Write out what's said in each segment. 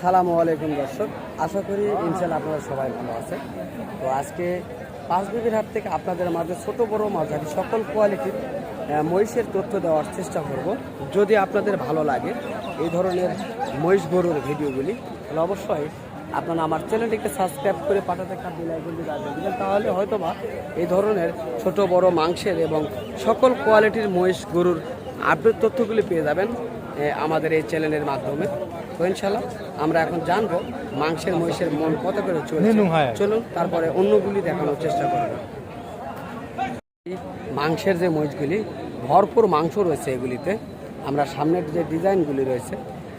সালামু আলাইকুম দর্শক, আশা করি ইনশাআল্লাহ আপনারা সবাই ভালো আছেন। তো আজকে পাঁচবিবির হাট থেকে আপনাদের মাঝে ছোট বড় মাঝারি সকল কোয়ালিটির মহিষের তথ্য দেওয়ার চেষ্টা করব। যদি আপনাদের ভালো লাগে এই ধরনের মহিষ গরুর ভিডিওগুলি, তাহলে অবশ্যই আপনারা আমার চ্যানেলটিকে সাবস্ক্রাইব করে পাশে থাকা বেল আইকনটি বাজিয়ে দিবেন। তাহলে হয়তোবা এই ধরনের ছোট বড় মাংসের এবং সকল কোয়ালিটির মহিষ গরুর আপডেট তথ্যগুলি পেয়ে যাবেন আমাদের এই চ্যানেলের মাধ্যমে। তো ইনশাল্লাহ আমরা এখন জানবো মাংসের মহিষের মন কত করে চলছে। চলুন তারপরে অন্যগুলি দেখানোর চেষ্টা করব। মাংসের যে মহিষগুলি ভরপুর মাংস রয়েছে, এগুলিতে আমরা সামনের যে ডিজাইনগুলি রয়েছে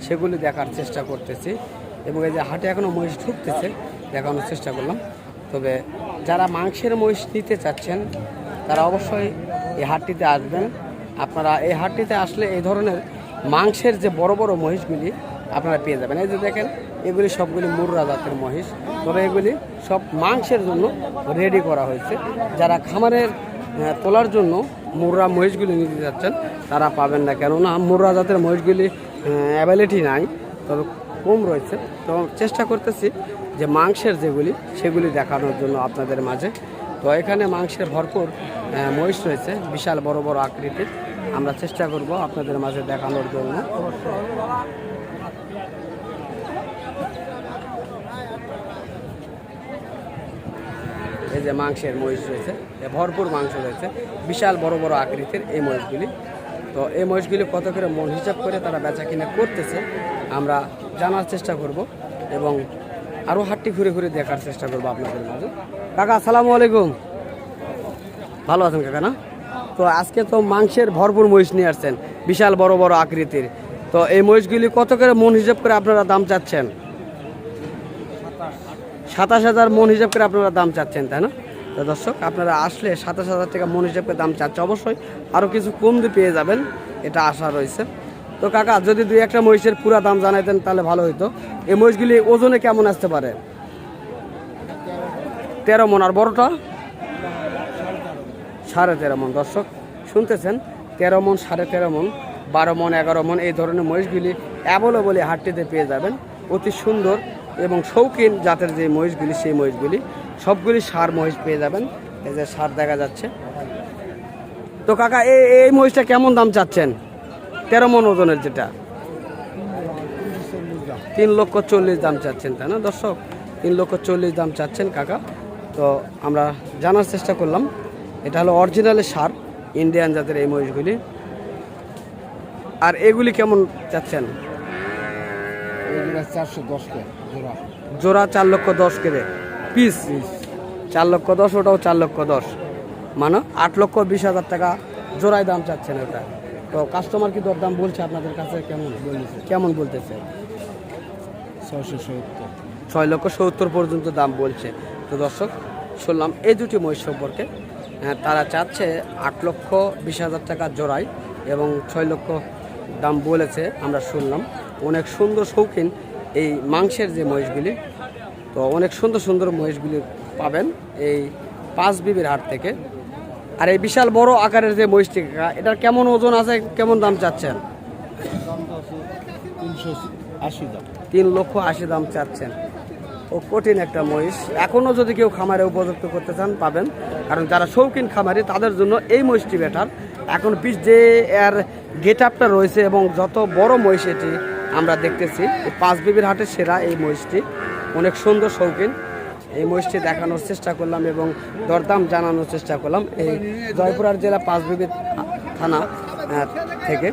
সেগুলি দেখার চেষ্টা করতেছি, এবং এই যে হাটে এখনও মহিষ ঢুকতেছে দেখানোর চেষ্টা করলাম। তবে যারা মাংসের মহিষ নিতে চাচ্ছেন তারা অবশ্যই এই হাটটিতে আসবেন। আপনারা এই হাটটিতে আসলে এই ধরনের মাংসের যে বড় বড় মহিষগুলি আপনারা পেয়ে যাবেন। এই যে দেখেন, এগুলি সবগুলি মুর্রা জাতের মহিষ, তবে এগুলি সব মাংসের জন্য রেডি করা হয়েছে। যারা খামারের তোলার জন্য মুর্রা মহিষগুলি নিতে যাচ্ছেন তারা পাবেন না, কেননা মুর্রা জাতের মহিষগুলি অ্যাভেলেটি নাই, তবে কম রয়েছে। তো চেষ্টা করতেছি যে মাংসের যেগুলি সেগুলি দেখানোর জন্য আপনাদের মাঝে। তো এখানে মাংসের ভরপুর মহিষ রয়েছে, বিশাল বড় বড় আকৃতির। আমরা চেষ্টা করব আপনাদের মাঝে দেখানোর জন্য। এই যে মাংসের মহিষ রয়েছে, ভরপুর মাংস রয়েছে, বিশাল বড় বড় আকৃতির এই মহিষগুলি। তো এই মহিষগুলি কত করে মন হিসাব করে তারা বেচা কিনা করতেছে আমরা জানার চেষ্টা করব, এবং আরও হাটটি ঘুরে ঘুরে দেখার চেষ্টা করবো আপনাদের মাঝে। কাকা আসসালামু আলাইকুম, ভালো আছেন কাকা? না, তো আজকে তো মাংসের ভরপুর মহিষ নিয়ে আসছেন, বিশাল বড় বড় আকৃতির। তো এই মহিষগুলি কত করে মন হিসাব করে আপনারা দাম চাচ্ছেন? 27,000 মন হিসাব করে আপনারা দাম চাচ্ছেন, তাই না? তো দর্শক, আপনারা আসলে 27,000 টাকা মন হিসাব করে দাম চাচ্ছে, অবশ্যই আরও কিছু কম দিয়ে পেয়ে যাবেন, এটা আশা রয়েছে। তো কাকা, যদি দুই একটা মহিষের পুরা দাম জানাইতেন তাহলে ভালো হতো। এই মহিষগুলি ওজনে কেমন আসতে পারে? 13 মন, আর বড়টা 13.5 মন। দর্শক শুনতেছেন, 13 মন, 13.5 মন, 12 মন, 11 মন এই ধরনের মহিষগুলি অ্যাভেলেবল হাটটিতে পেয়ে যাবেন। অতি সুন্দর এবং শৌখিন জাতের যে মহিষগুলি, সেই মহিষগুলি সবগুলি সার মহিষ পেয়ে যাবেন। এই যে সার দেখা যাচ্ছে। তো কাকা, এই মহিষটা কেমন দাম চাচ্ছেন? 13 মন ওজনের যেটা, 3,40,000 দাম চাচ্ছেন, তাই না দর্শক? 3,40,000 দাম চাচ্ছেন কাকা। তো আমরা জানার চেষ্টা করলাম, এটা হলো অরিজিনালের সার ইন্ডিয়ান জাতের এই মহিষগুলি। আর এগুলি কেমন চাচ্ছেন? 410 জোড়া। জোড়া 4,10,000 করে পিস। 4,10,000, ওটাও 4,10,000, মানে 8,20,000 টাকা জোড়ায় দাম চাচ্ছেন এটা। তো কাস্টমার কি দরদাম বলছে আপনাদের কাছে? কেমন বলতেছে? 6,70,000 পর্যন্ত দাম বলছে। তো দর্শক, শুনলাম এই দুটি মহিষ সম্পর্কে। তারা চাচ্ছে 8,20,000 টাকা জোড়ায়, এবং 6 লক্ষ দাম বলেছে আমরা শুনলাম। অনেক সুন্দর শৌখিন এই মাংসের যে মহিষগুলি, তো অনেক সুন্দর সুন্দর মহিষগুলি পাবেন এই পাঁচবিবির হাট থেকে। আর এই বিশাল বড় আকারের যে মহিষটি, এটার কেমন ওজন আছে, কেমন দাম চাচ্ছেন? 3,80,000 দাম চাচ্ছেন। ও কঠিন একটা মহিষ, এখনও যদি কেউ খামারে উপযুক্ত করতে চান পাবেন, কারণ যারা শৌখিন খামারি তাদের জন্য এই মহিষটি বেটার। এখন পিস যে এর গেট আপটা রয়েছে এবং যত বড় মহিষ এটি আমরা দেখতেছি, এই পাঁচবিবির হাটের সেরা এই মহিষটি, অনেক সুন্দর শৌখিন এই মহিষটি দেখানোর চেষ্টা করলাম এবং দরদাম জানানোর চেষ্টা করলাম এই জয়পুরহাট জেলা পাঁচবিবি থানা থেকে।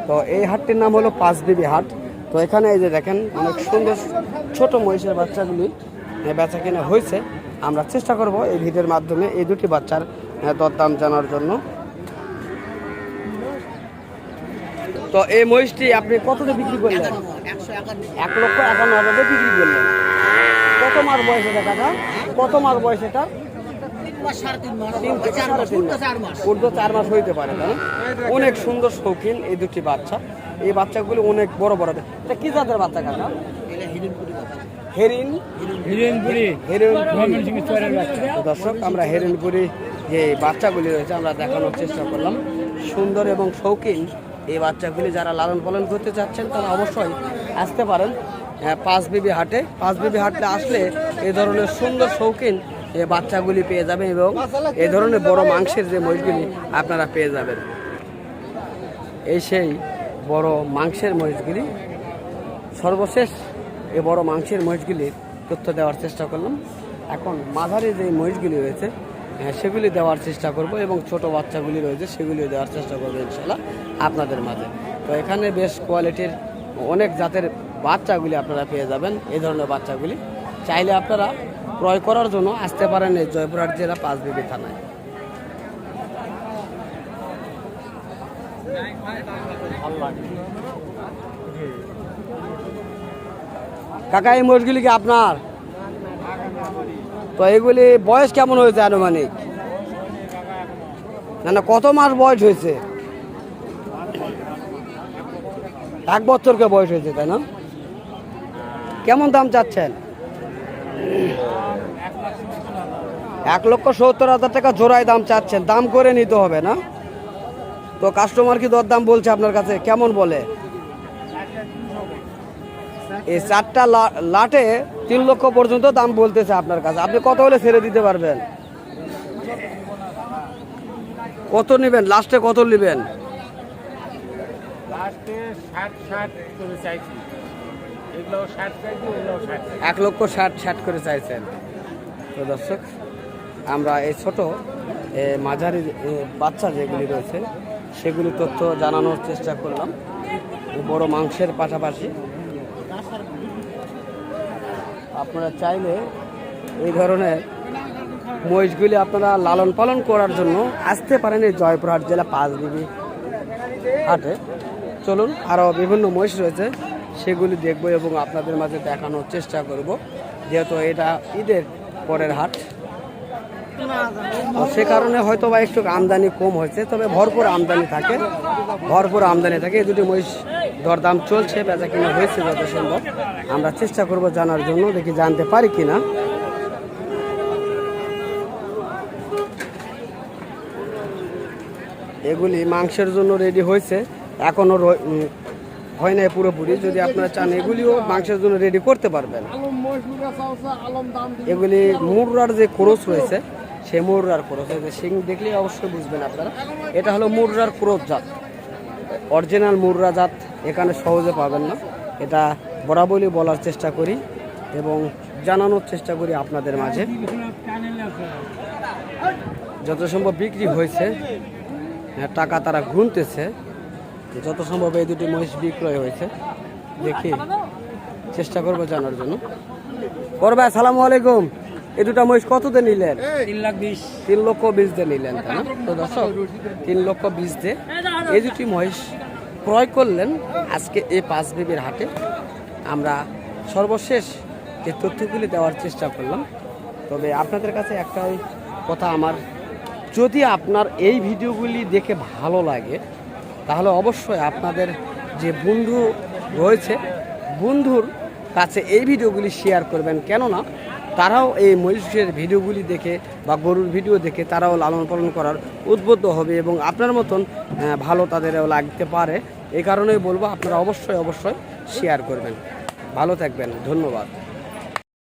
তো এই হাটটির নাম হলো পাঁচবিবি হাট। তো এখানে এই যে দেখেন, অনেক সুন্দর ছোট মহিষের বাচ্চাগুলি বেচা কিনা হয়েছে। আমরা চেষ্টা করব এই ভিডিওর মাধ্যমে এই দুটি বাচ্চার দরদাম জানার জন্য। তো এই মহিষটি আপনি কতটা বিক্রি করলেন? 1,51,000 বিক্রি করলেন। কত মাস বয়স এটা কাকা? কত মাস বয়স এটা? 4 মাস হইতে পারে, তাই না? অনেক সুন্দর শৌখিন এই দুটি বাচ্চা। এই বাচ্চাগুলি অনেক বড় বড়। এটা কি জাতের বাচ্চা কাকা? দর্শক, আমরা হেরিনপুরি যে বাচ্চাগুলি রয়েছে আমরা দেখানোর চেষ্টা করলাম। সুন্দর এবং শৌখিন এই বাচ্চাগুলি যারা লালন পালন করতে চাচ্ছেন তারা অবশ্যই আসতে পারেন পাঁচবিবি হাটে। পাঁচবিবি হাটে আসলে এই ধরনের সুন্দর শৌখিন বাচ্চাগুলি পেয়ে যাবেন এবং এই ধরনের বড় মাংসের যে মহিষগুলি আপনারা পেয়ে যাবেন। এই সেই বড় মাংসের মহিষগুলি। সর্বশেষ এই বড় মাংসের মহিষগুলির তথ্য দেওয়ার চেষ্টা করলাম। এখন মাঝারি যে মহিষগুলি রয়েছে সেগুলি দেওয়ার চেষ্টা করব এবং ছোট বাচ্চাগুলি রয়েছে সেগুলিও দেওয়ার চেষ্টা করবো ইনশাল্লাহ আপনাদের মাঝে। তো এখানে বেশ কোয়ালিটির অনেক জাতের বাচ্চাগুলি আপনারা পেয়ে যাবেন। এই ধরনের বাচ্চাগুলি চাইলে আপনারা ক্রয় করার জন্য আসতে পারেন এই জয়পুরহাট জেলা পাঁচবিবি থানায়। কাকা এই মোষগুলি কি আপনার? তো এগুলি বয়স কেমন হয়েছে আনুমানিক? না না, কত মাস বয়স হয়েছে? 1 বছরকে বয়স হয়েছে, তাই না? কেমন দাম চাচ্ছেন? 1,70,000 টাকা জোড়ায় দাম চাচ্ছেন। দাম করে নিতে হবে না? তো কাস্টমার কি দরদাম বলছে আপনার কাছে? কেমন বলে? এই 4টা লাটে 3 লক্ষ পর্যন্ত দাম বলতেছে আপনার কাছে। আপনি কত হলে ছেড়ে দিতে পারবেন? কত নেবেন? লাস্টে কত নেবেন? 1,60,000 করে চাইছেন। তো দর্শক, আমরা এই ছোট মাঝারি বাচ্চা যেগুলি রয়েছে সেগুলি তথ্য জানানোর চেষ্টা করলাম। বড় মাংসের পাশাপাশি আপনারা চাইলে এই ধরনের মহিষগুলি আপনারা লালন পালন করার জন্য আসতে পারেন এই জয়পুরহাট জেলা পাঁচবিবি হাটে। চলুন, আরও বিভিন্ন মহিষ রয়েছে সেগুলি দেখব এবং আপনাদের মাঝে দেখানোর চেষ্টা করব, যেহেতু এটা ঈদের পরের হাট। সে কারণে হয়তো বা একটু আমদানি কম হয়েছে, তবে ভরপুর আমদানি থাকে। এই দুটি মহিষ দরদাম চলছে, বেচা কিনা হয়েছে যত সম্ভব। আমরা চেষ্টা করব জানার জন্য, দেখি জানতে পারি কিনা। এগুলি মাংসের জন্য রেডি হয়েছে, এখনো হয় নাই পুরোপুরি। যদি আপনারা চান এগুলিও মাংসের জন্য রেডি করতে পারবেন। এগুলি মুররার যে ক্রস রয়েছে সেই মুররার ক্রস হয়েছে, সিং দেখলে অবশ্যই বুঝবেন আপনারা। এটা হলো মুররার ক্রস জাত, অরিজিনাল মুররা জাত এখানে সহজে পাবেন না। এটা বরাবরই বলার চেষ্টা করি এবং জানানোর চেষ্টা করি আপনাদের মাঝে। যত সম্ভব বিক্রি হয়েছে, টাকা তারা গুনতেছে, যত সম্ভব এই দুটি মহিষ বিক্রয় হয়েছে। দেখি চেষ্টা করবো জানার জন্য। বড় ভাই আসসালামু আলাইকুম। এই দুটা মহিষ কততে নিলেন? 3,20,000 দিয়ে নিলেন, তাই না? তো দর্শক, 3,20,000 দিয়ে এই দুটি মহিষ ক্রয় করলেন আজকে এই পাঁচবিবির হাটে। আমরা সর্বশেষ যে তথ্যগুলি দেওয়ার চেষ্টা করলাম। তবে আপনাদের কাছে একটাই কথা আমার, যদি আপনার এই ভিডিওগুলি দেখে ভালো লাগে তাহলে অবশ্যই আপনাদের যে বন্ধু রয়েছে বন্ধুর কাছে এই ভিডিওগুলি শেয়ার করবেন। কেননা তারাও এই মহিষের ভিডিওগুলি দেখে বা গরুর ভিডিও দেখে তারাও লালন পালন করার উদ্বুদ্ধ হবে এবং আপনার মতন ভালো তাদেরও লাগতে পারে। এই কারণেই বলবো আপনারা অবশ্যই শেয়ার করবেন। ভালো থাকবেন, ধন্যবাদ।